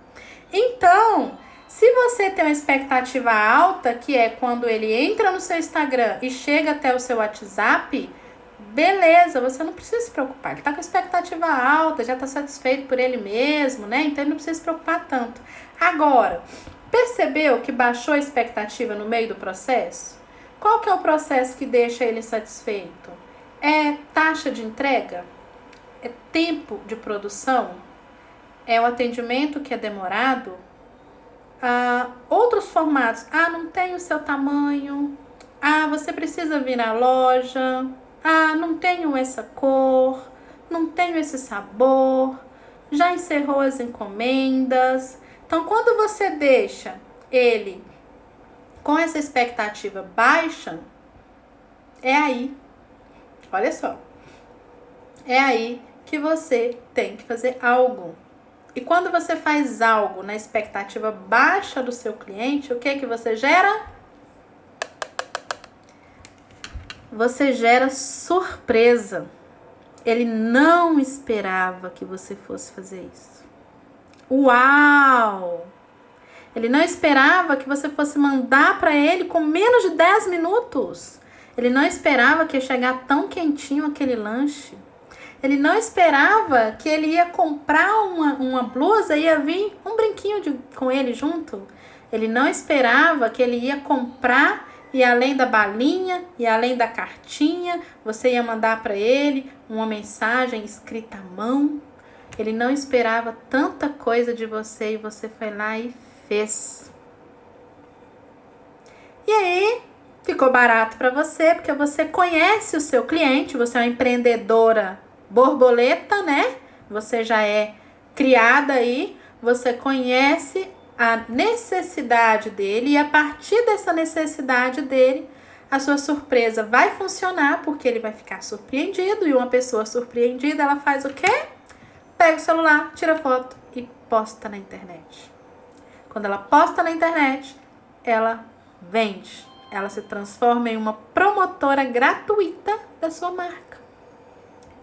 Então, se você tem uma expectativa alta, que é quando ele entra no seu Instagram e chega até o seu WhatsApp, beleza, você não precisa se preocupar. Ele tá com expectativa alta, já tá satisfeito por ele mesmo, né? Então ele não precisa se preocupar tanto. Agora, percebeu que baixou a expectativa no meio do processo? Qual que é o processo que deixa ele satisfeito? É taxa de entrega? É tempo de produção? É o atendimento que é demorado? Outros formatos. Não tem o seu tamanho. Você precisa vir na loja. Não tenho essa cor. Não tenho esse sabor. Já encerrou as encomendas. Então, quando você deixa ele com essa expectativa baixa, é aí. Olha só. É aí que você tem que fazer algo. E quando você faz algo na expectativa baixa do seu cliente, o que você gera? Você gera surpresa. Ele não esperava que você fosse fazer isso. Uau! Ele não esperava que você fosse mandar para ele com menos de 10 minutos. Ele não esperava que ia chegar tão quentinho aquele lanche. Ele não esperava que ele ia comprar uma blusa e ia vir um brinquinho com ele junto. Ele não esperava que ele ia comprar e além da balinha e além da cartinha, você ia mandar para ele uma mensagem escrita à mão. Ele não esperava tanta coisa de você e você foi lá e fez. E aí, ficou barato para você, porque você conhece o seu cliente, você é uma empreendedora borboleta, né? Você já é criada aí, você conhece a necessidade dele e a partir dessa necessidade dele, a sua surpresa vai funcionar porque ele vai ficar surpreendido e uma pessoa surpreendida, ela faz o quê? Pega o celular, tira foto e posta na internet. Quando ela posta na internet, ela vende. Ela se transforma em uma promotora gratuita da sua marca.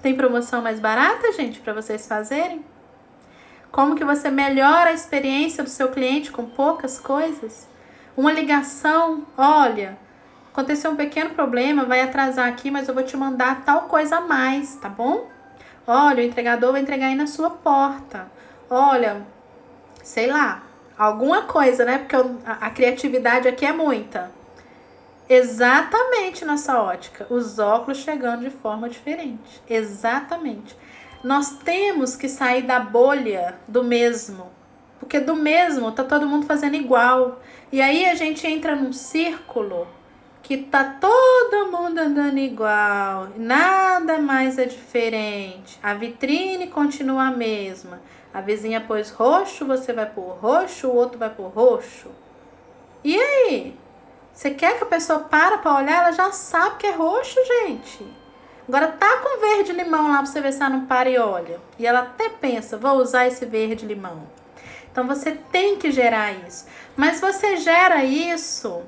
Tem promoção mais barata, gente, para vocês fazerem? Como que você melhora a experiência do seu cliente com poucas coisas? Uma ligação, olha, aconteceu um pequeno problema, vai atrasar aqui, mas eu vou te mandar tal coisa a mais, tá bom? Olha, o entregador vai entregar aí na sua porta. Olha, sei lá, alguma coisa, né? Porque a criatividade aqui é muita. Exatamente nessa ótica, os óculos chegando de forma diferente. Exatamente. Nós temos que sair da bolha do mesmo, porque do mesmo tá todo mundo fazendo igual. E aí a gente entra num círculo que tá todo mundo andando igual, nada mais é diferente, a vitrine continua a mesma, a vizinha pôs roxo, você vai pôr roxo, o outro vai pôr roxo. E aí? Você quer que a pessoa para olhar? Ela já sabe que é roxo, gente. Agora tá com verde limão lá pra você ver se ela não para e olha. E ela até pensa, vou usar esse verde limão. Então você tem que gerar isso. Mas você gera isso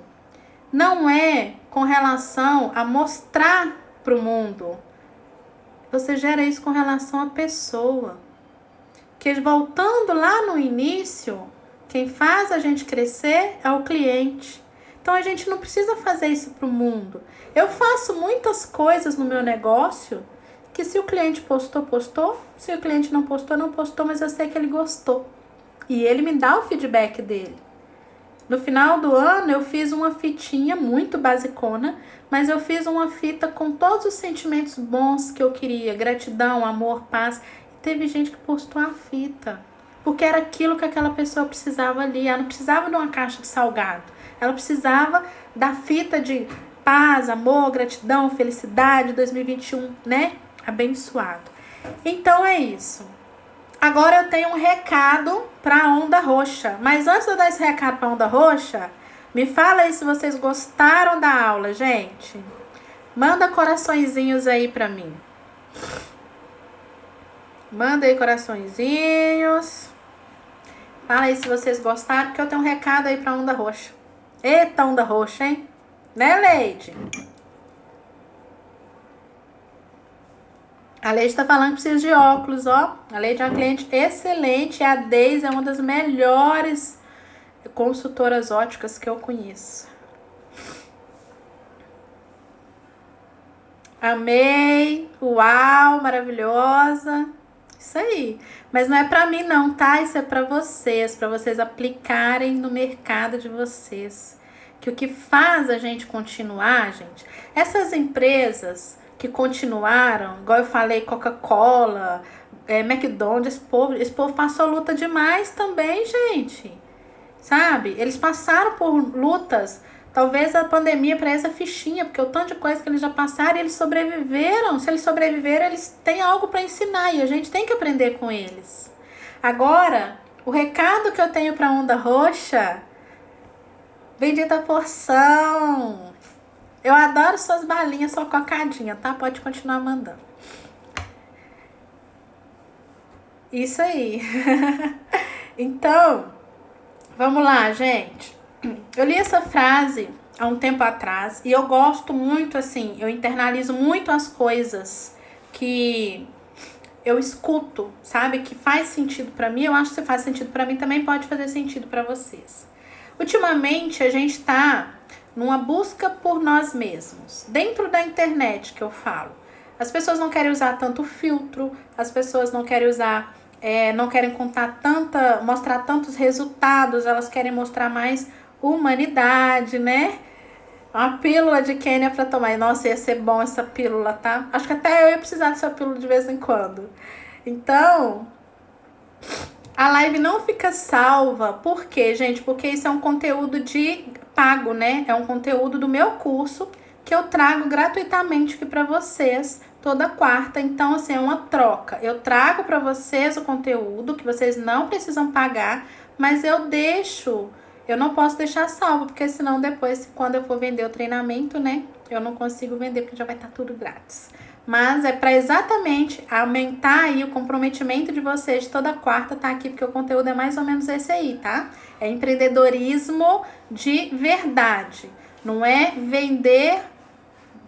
não é com relação a mostrar pro mundo. Você gera isso com relação à pessoa. Que voltando lá no início, quem faz a gente crescer é o cliente. Então a gente não precisa fazer isso pro mundo. Eu faço muitas coisas no meu negócio que se o cliente postou, postou. Se o cliente não postou, não postou, mas eu sei que ele gostou. E ele me dá o feedback dele. No final do ano eu fiz uma fitinha muito basicona, mas eu fiz uma fita com todos os sentimentos bons que eu queria. Gratidão, amor, paz. E teve gente que postou a fita. Porque era aquilo que aquela pessoa precisava ali. Ela não precisava de uma caixa de salgado. Ela precisava da fita de paz, amor, gratidão, felicidade 2021, né? Abençoado. Então é isso. Agora eu tenho um recado para a Onda Roxa. Mas antes de eu dar esse recado para a Onda Roxa, me fala aí se vocês gostaram da aula, gente. Manda coraçõezinhos aí para mim. Manda aí coraçõezinhos. Fala aí se vocês gostaram, porque eu tenho um recado aí para a Onda Roxa. Eita, Onda Roxa, hein? Né, Leide? A Leide tá falando que precisa de óculos, ó. A Leide é uma cliente excelente. E a Deise é uma das melhores consultoras óticas que eu conheço. Amei. Uau, maravilhosa. Isso aí. Mas não é pra mim não, tá? Isso é pra vocês aplicarem no mercado de vocês. Que o que faz a gente continuar, gente, essas empresas que continuaram, igual eu falei, Coca-Cola, McDonald's, esse povo passou luta demais também, gente. Sabe? Eles passaram por lutas. Talvez a pandemia para essa fichinha, porque o tanto de coisa que eles já passaram e eles sobreviveram. Se eles sobreviveram, eles têm algo para ensinar e a gente tem que aprender com eles. Agora, o recado que eu tenho para Onda Roxa, bendita porção. Eu adoro suas balinhas, sua cocadinha, tá? Pode continuar mandando. Isso aí. Então, vamos lá, gente. Eu li essa frase há um tempo atrás e eu gosto muito, assim, eu internalizo muito as coisas que eu escuto, sabe? Que faz sentido pra mim. Eu acho que se faz sentido pra mim, também pode fazer sentido pra vocês. Ultimamente, a gente tá numa busca por nós mesmos. Dentro da internet que eu falo. As pessoas não querem usar tanto filtro, as pessoas não querem usar, não querem mostrar tantos resultados, elas querem mostrar mais humanidade, né? Uma pílula de Quênia pra tomar. Nossa, ia ser bom essa pílula, tá? Acho que até eu ia precisar dessa pílula de vez em quando. Então, a live não fica salva. Por quê, gente? Porque isso é um conteúdo de pago, né? É um conteúdo do meu curso que eu trago gratuitamente aqui pra vocês toda quarta. Então, assim, é uma troca. Eu trago pra vocês o conteúdo que vocês não precisam pagar, mas eu não posso deixar salvo, porque senão depois, quando eu for vender o treinamento, né, eu não consigo vender, porque já vai estar tudo grátis. Mas é para exatamente aumentar aí o comprometimento de vocês de toda quarta tá aqui, porque o conteúdo é mais ou menos esse aí, tá? É empreendedorismo de verdade. Não é vender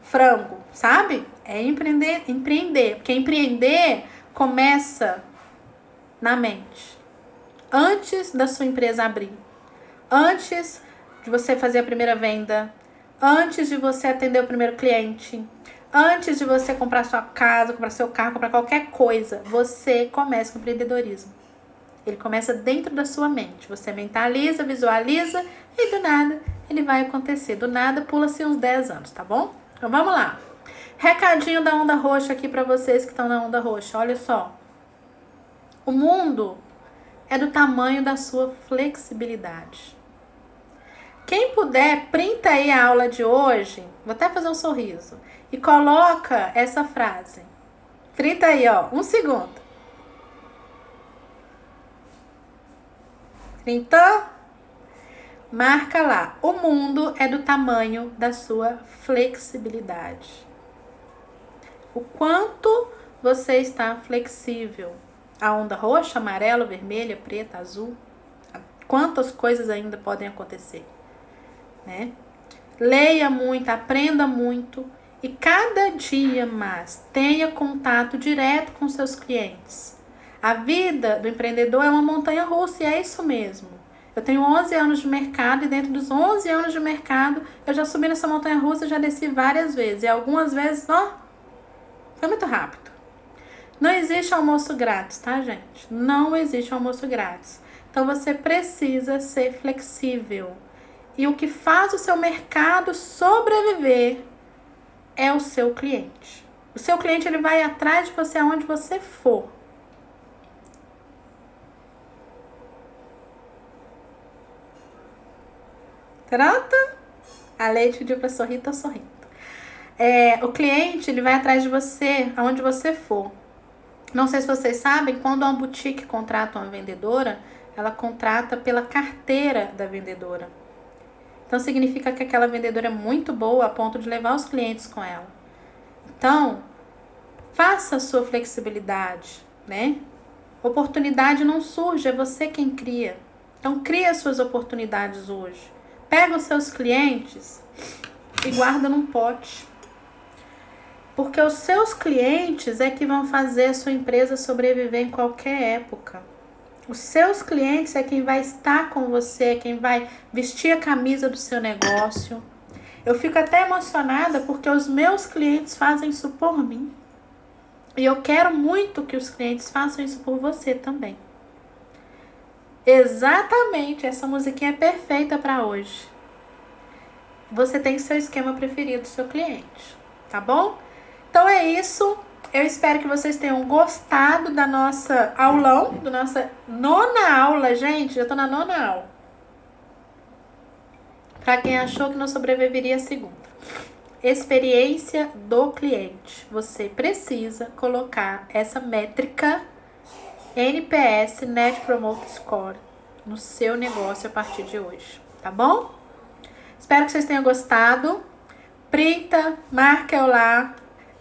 frango, sabe? É empreender. Porque empreender começa na mente. Antes da sua empresa abrir. Antes de você fazer a primeira venda. Antes de você atender o primeiro cliente. Antes de você comprar sua casa, comprar seu carro, comprar qualquer coisa. Você começa com o empreendedorismo. Ele começa dentro da sua mente. Você mentaliza, visualiza e do nada ele vai acontecer. Do nada pula-se uns 10 anos, tá bom? Então vamos lá. Recadinho da Onda Roxa aqui pra vocês que estão na Onda Roxa. Olha só. O mundo é do tamanho da sua flexibilidade. Quem puder, printa aí a aula de hoje. Vou até fazer um sorriso. E coloca essa frase. Printa aí, ó. 1 segundo. Printou? Marca lá. O mundo é do tamanho da sua flexibilidade. O quanto você está flexível. A onda roxa, amarela, vermelha, preta, azul. Quantas coisas ainda podem acontecer, né? Leia muito, aprenda muito e cada dia mais tenha contato direto com seus clientes. A vida do empreendedor é uma montanha russa e é isso mesmo. Eu tenho 11 anos de mercado e dentro dos 11 anos de mercado eu já subi nessa montanha russa e já desci várias vezes. E algumas vezes, ó, foi muito rápido. Não existe almoço grátis, tá, gente? Não existe almoço grátis. Então você precisa ser flexível. E o que faz o seu mercado sobreviver é o seu cliente. O seu cliente ele vai atrás de você aonde você for. Pronto? A Leite pediu para sorrir, tô sorrindo. O cliente ele vai atrás de você aonde você for. Não sei se vocês sabem, quando uma boutique contrata uma vendedora, ela contrata pela carteira da vendedora. Então, significa que aquela vendedora é muito boa a ponto de levar os clientes com ela. Então, faça a sua flexibilidade, né? Oportunidade não surge, é você quem cria. Então, crie as suas oportunidades hoje. Pega os seus clientes e guarda num pote. Porque os seus clientes é que vão fazer a sua empresa sobreviver em qualquer época. Os seus clientes é quem vai estar com você, é quem vai vestir a camisa do seu negócio. Eu fico até emocionada porque os meus clientes fazem isso por mim. E eu quero muito que os clientes façam isso por você também. Exatamente, essa musiquinha é perfeita para hoje. Você tem seu esquema preferido do seu cliente, tá bom? Então é isso. Eu espero que vocês tenham gostado da nossa aulão, da nossa 9ª aula, gente. Já tô na 9ª aula. Para quem achou que não sobreviveria a segunda. Experiência do cliente. Você precisa colocar essa métrica NPS, Net Promoter Score, no seu negócio a partir de hoje, tá bom? Espero que vocês tenham gostado. Printa, marca eu lá.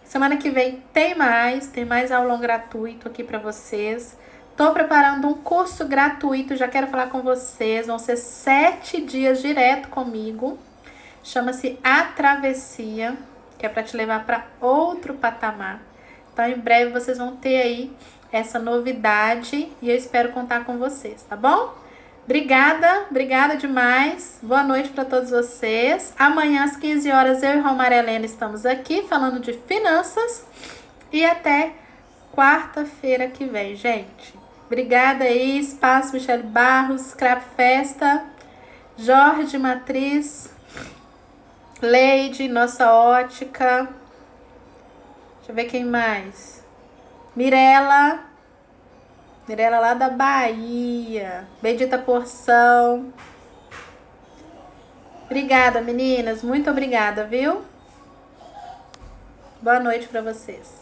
Semana que vem tem mais aulão gratuito aqui para vocês. Tô preparando um curso gratuito, já quero falar com vocês. Vão ser 7 dias direto comigo. Chama-se A Travessia, que é para te levar para outro patamar. Então, em breve vocês vão ter aí essa novidade e eu espero contar com vocês, tá bom? Obrigada demais. Boa noite para todos vocês. Amanhã às 15 horas eu e Romária Helena estamos aqui falando de finanças e até quarta-feira que vem, gente. Obrigada aí, Espaço Michele Barros, Scrap Festa, Jorge Matriz, Leide, Nossa Ótica. Deixa eu ver quem mais. Mirella lá da Bahia. Bendita Porção. Obrigada, meninas. Muito obrigada, viu? Boa noite para vocês.